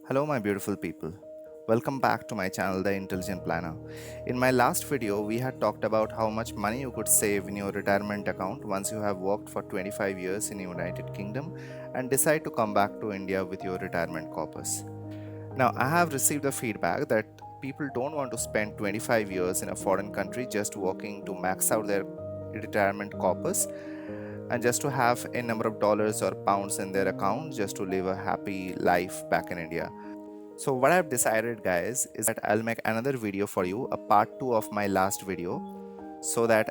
Hello my beautiful people. Welcome back to my channel The Intelligent Planner. In my last video we had talked about how much money you could save in your retirement account once you have worked for 25 years in United Kingdom and decide to come back to India with your retirement corpus. Now I have received the feedback that people don't want to spend 25 years in a foreign country just working to max out their retirement corpus and just to have a number of dollars or pounds in their account just to live a happy life back in India. So what I've decided guys is that I'll make another video for you, a part 2 of my last video, so that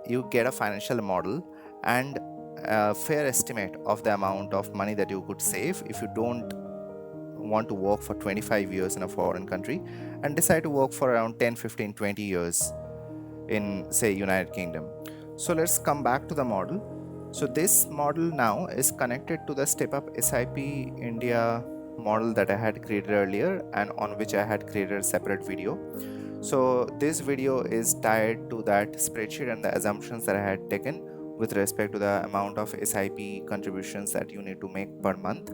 you get a financial model and a fair estimate of the amount of money that you could save if you don't want to work for 25 years in a foreign country and decide to work for around 10, 15, 20 years in say United Kingdom. So let's come back to the model. So this model now is connected to the Step Up SIP India model that I had created earlier and on which I had created a separate video. So this video is tied to that spreadsheet and the assumptions that I had taken with respect to the amount of SIP contributions that you need to make per month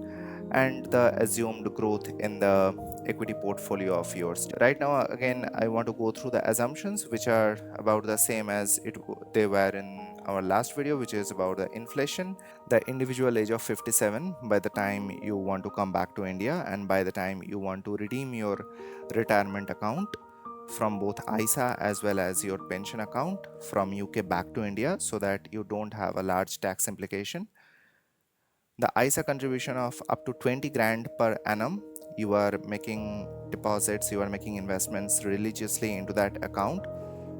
and the assumed growth in the equity portfolio of yours. Right now again I want to go through the assumptions which are about the same as they were in our last video, which is about the inflation, the individual age of 57 by the time you want to come back to India and by the time you want to redeem your retirement account from both ISA as well as your pension account from UK back to India so that you don't have a large tax implication. The ISA contribution of up to 20 grand per annum, you are making deposits, you are making investments religiously into that account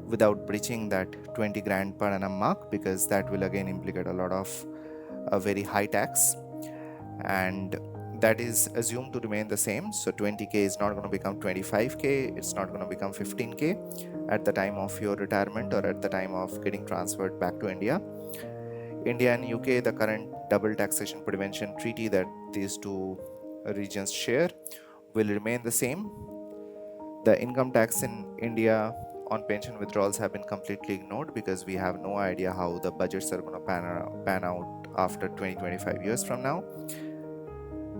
without breaching that 20 grand per annum mark, because that will again implicate a lot of a very high tax, and that is assumed to remain the same. So 20k is not going to become 25k, it's not going to become 15k at the time of your retirement or at the time of getting transferred back to India. India and UK, the current double taxation prevention treaty that these two regions share will remain the same. The income tax in India on pension withdrawals have been completely ignored because we have no idea how the budgets are going to pan out after 20-25 years from now.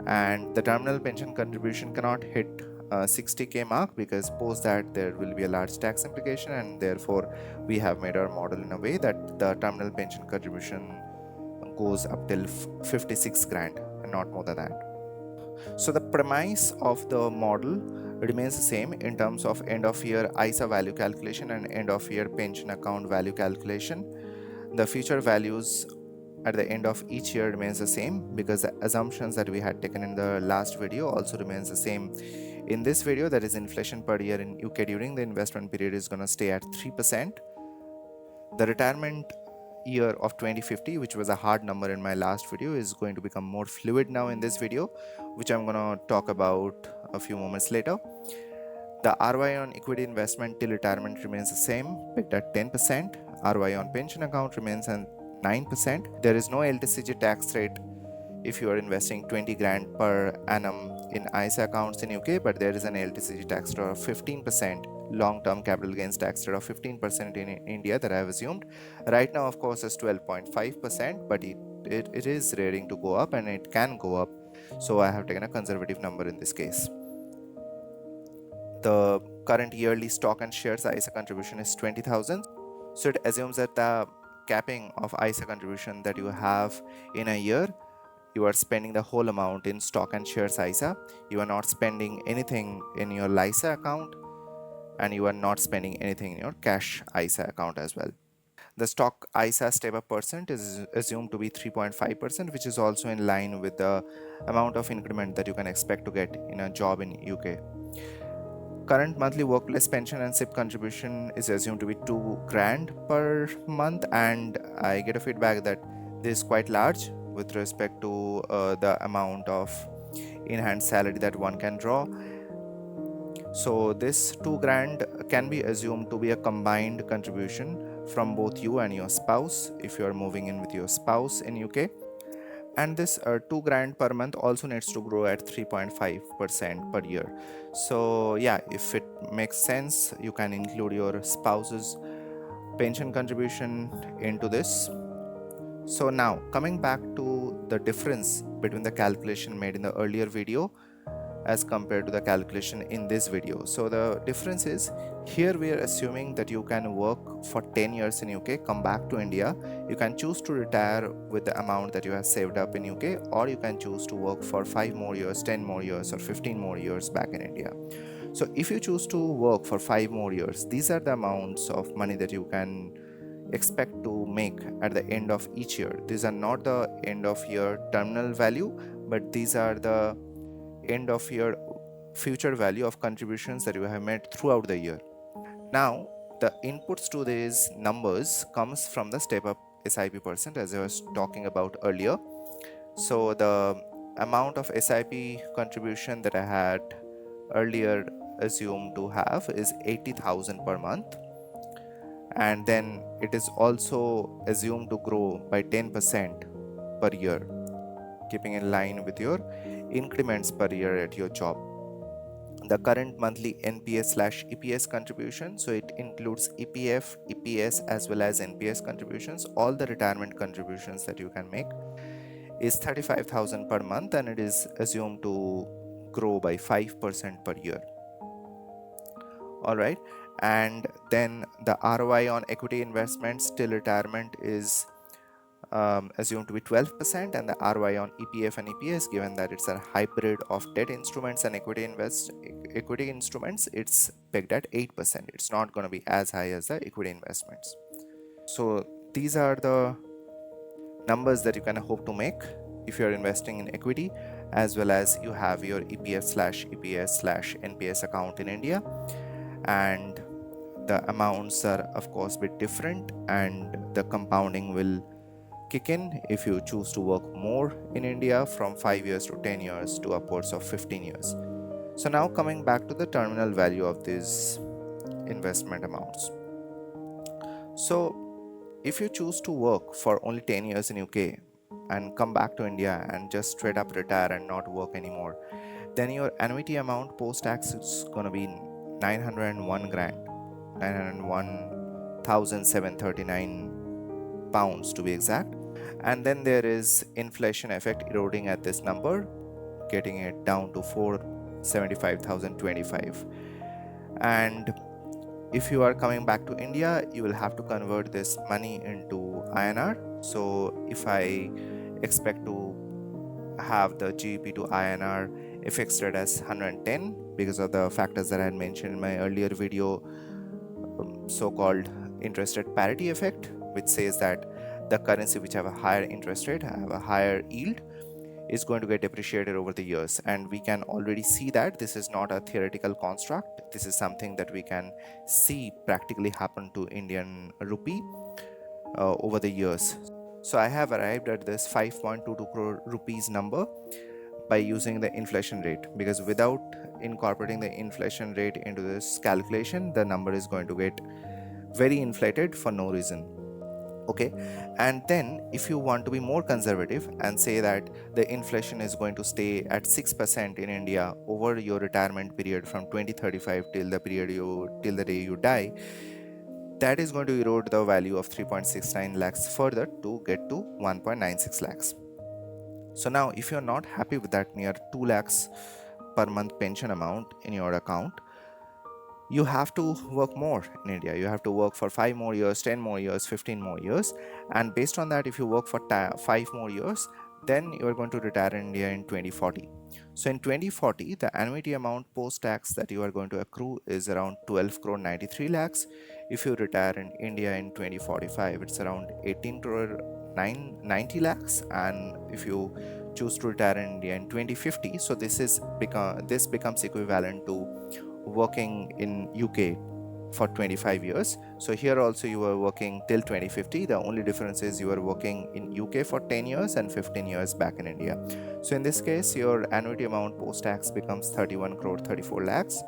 And the terminal pension contribution cannot hit 60k mark because post that there will be a large tax implication, and therefore we have made our model in a way that the terminal pension contribution goes up till 56 grand and not more than that. So the premise of the model remains the same in terms of end of year ISA value calculation and end of year pension account value calculation. The future values at the end of each year remains the same because the assumptions that we had taken in the last video also remains the same in this video. That is, inflation per year in UK during the investment period is going to stay at 3%. The retirement year of 2050, which was a hard number in my last video, is going to become more fluid now in this video, which I'm going to talk about a few moments later. The ROI on equity investment till retirement remains the same, picked at 10%. ROI on pension account remains at 9%. There is no LTCG tax rate if you are investing 20 grand per annum in ISA accounts in UK, but there is an LTCG tax rate of 15%, long-term capital gains tax rate of 15% in India that I have assumed. Right now, of course, is 12.5%, but it is raring to go up and it can go up. So I have taken a conservative number in this case. The current yearly stock and shares ISA contribution is 20,000. So it assumes that the capping of ISA contribution that you have in a year, you are spending the whole amount in stock and shares ISA. You are not spending anything in your LISA account, and you are not spending anything in your cash ISA account as well. The stock ISA step up percent is assumed to be 3.5%, which is also in line with the amount of increment that you can expect to get in a job in UK. Current monthly workplace pension and SIP contribution is assumed to be 2 grand per month, and I get a feedback that this is quite large with respect to the amount of in-hand salary that one can draw. So this 2 grand can be assumed to be a combined contribution from both you and your spouse if you are moving in with your spouse in UK. And this 2 grand per month also needs to grow at 3.5% per year. So yeah, if it makes sense, you can include your spouse's pension contribution into this. So now coming back to the difference between the calculation made in the earlier video as compared to the calculation in this video. So the difference is, here we are assuming that you can work for 10 years in UK, come back to India. You can choose to retire with the amount that you have saved up in UK, or you can choose to work for 5 more years, 10 more years, or 15 more years back in India. So if you choose to work for 5 more years, these are the amounts of money that you can expect to make at the end of each year. These are not the end of year terminal value, but these are the end of year future value of contributions that you have made throughout the year. Now, the inputs to these numbers comes from the step up SIP percent, as I was talking about earlier. So the amount of SIP contribution that I had earlier assumed to have is 80,000 per month, and then it is also assumed to grow by 10% per year, keeping in line with your increments per year at your job. The current monthly NPS/EPS contribution, so it includes EPF, EPS as well as NPS contributions, all the retirement contributions that you can make, is 35,000 per month, and it is assumed to grow by 5% per year. All right, and then the ROI on equity investments till retirement is assumed to be 12%, and the ROI on EPF and EPS, given that it's a hybrid of debt instruments and equity instruments, it's pegged at 8%. It's not going to be as high as the equity investments. So these are the numbers that you can hope to make if you're investing in equity, as well as you have your EPF/EPS/NPS account in India, and the amounts are of course a bit different, and the compounding will kick in if you choose to work more in India, from 5 years to 10 years to upwards of 15 years. So now coming back to the terminal value of these investment amounts. So if you choose to work for only 10 years in UK and come back to India and just straight up retire and not work anymore, then your annuity amount post tax is going to be 901 grand, 901,739 pounds to be exact. And then there is inflation effect eroding at this number, getting it down to 475,025. And if you are coming back to India, you will have to convert this money into INR. So if I expect to have the GBP to INR fixed rate as 110 because of the factors that I had mentioned in my earlier video, so-called interest rate parity effect, which says that the currency which have a higher interest rate, have a higher yield, is going to get depreciated over the years. And we can already see that this is not a theoretical construct. This is something that we can see practically happen to Indian rupee over the years. So I have arrived at this 5.22 crore rupees number by using the inflation rate, because without incorporating the inflation rate into this calculation, the number is going to get very inflated for no reason. Okay, and then if you want to be more conservative and say that the inflation is going to stay at 6% in India over your retirement period from 2035 till the day you die, that is going to erode the value of 3.69 lakhs further to get to 1.96 lakhs. So now if you're not happy with that near 2 lakhs per month pension amount in your account, you have to work more in India. You have to work for 5 more years, 10 more years, 15 more years. And based on that, if you work for 5 more years, then you are going to retire in India in 2040. So in 2040, the annuity amount post-tax that you are going to accrue is around 12 crore 93 lakhs. If you retire in India in 2045, it's around 18 crore 90 lakhs. And if you choose to retire in India in 2050, so this becomes equivalent to working in UK for 25 years. So here also you are working till 2050. The only difference is you are working in UK for 10 years and 15 years back in India. So in this case, your annuity amount post-tax becomes 31 crore 34 lakhs.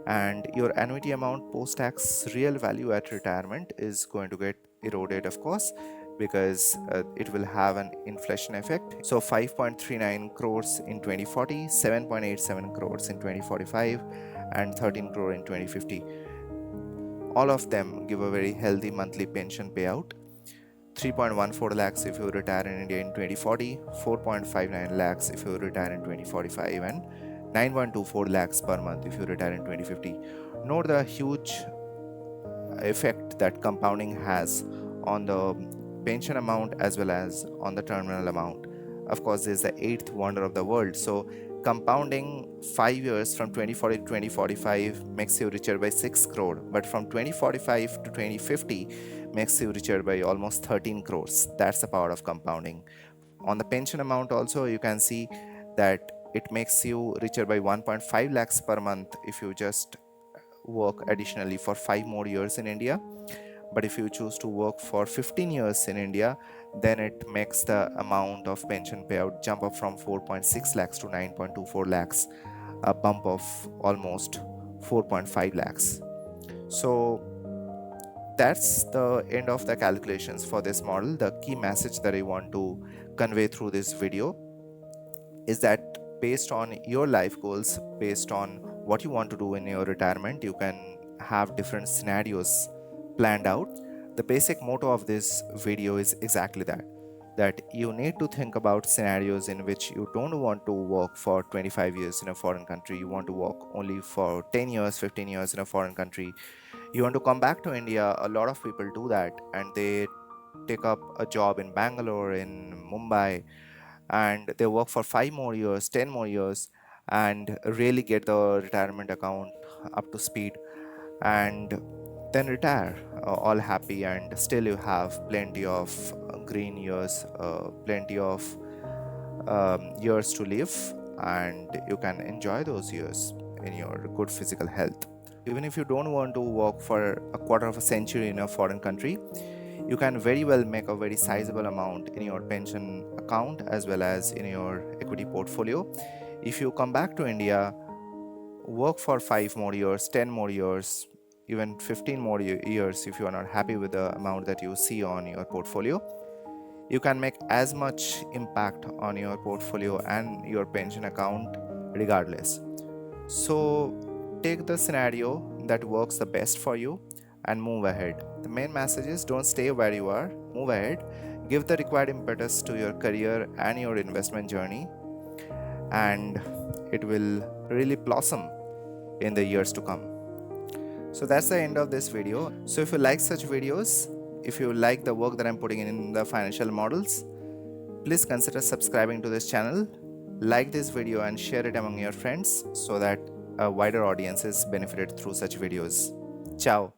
And your annuity amount post-tax real value at retirement is going to get eroded, of course, because it will have an inflation effect. So 5.39 crores in 2040, 7.87 crores in 2045, and 13 crore in 2050. All of them give a very healthy monthly pension payout. 3.14 lakhs if you retire in India in 2040, 4.59 lakhs if you retire in 2045, and 9.24 lakhs per month if you retire in 2050. Note the huge effect that compounding has on the pension amount as well as on the terminal amount. Of course, this is the eighth wonder of the world. So, compounding 5 years from 2040 to 2045 makes you richer by 6 crore, but from 2045 to 2050 makes you richer by almost 13 crores. That's the power of compounding. On the pension amount, also, you can see that it makes you richer by 1.5 lakhs per month if you just work additionally for 5 more years in India. But if you choose to work for 15 years in India, then it makes the amount of pension payout jump up from 4.6 lakhs to 9.24 lakhs, a bump of almost 4.5 lakhs. So that's the end of the calculations for this model. The key message that I want to convey through this video is that based on your life goals, based on what you want to do in your retirement, you can have different scenarios planned out. The basic motto of this video is exactly that you need to think about scenarios in which you don't want to work for 25 years in a foreign country, you want to work only for 10 years, 15 years in a foreign country, you want to come back to India. A lot of people do that, and they take up a job in Bangalore, in Mumbai, and they work for 5 more years, 10 more years, and really get the retirement account up to speed, and then retire all happy, and still you have plenty of green years, plenty of years to live, and you can enjoy those years in your good physical health. Even if you don't want to work for a quarter of a century in a foreign country, you can very well make a very sizable amount in your pension account as well as in your equity portfolio. If you come back to India, work for 5 more years, 10 more years, even 15 more years, if you are not happy with the amount that you see on your portfolio, you can make as much impact on your portfolio and your pension account regardless. So take the scenario that works the best for you and move ahead. The main message is don't stay where you are, move ahead, give the required impetus to your career and your investment journey, and it will really blossom in the years to come. So that's the end of this video. So if you like such videos, if you like the work that I'm putting in the financial models, please consider subscribing to this channel, like this video and share it among your friends so that a wider audience is benefited through such videos. Ciao.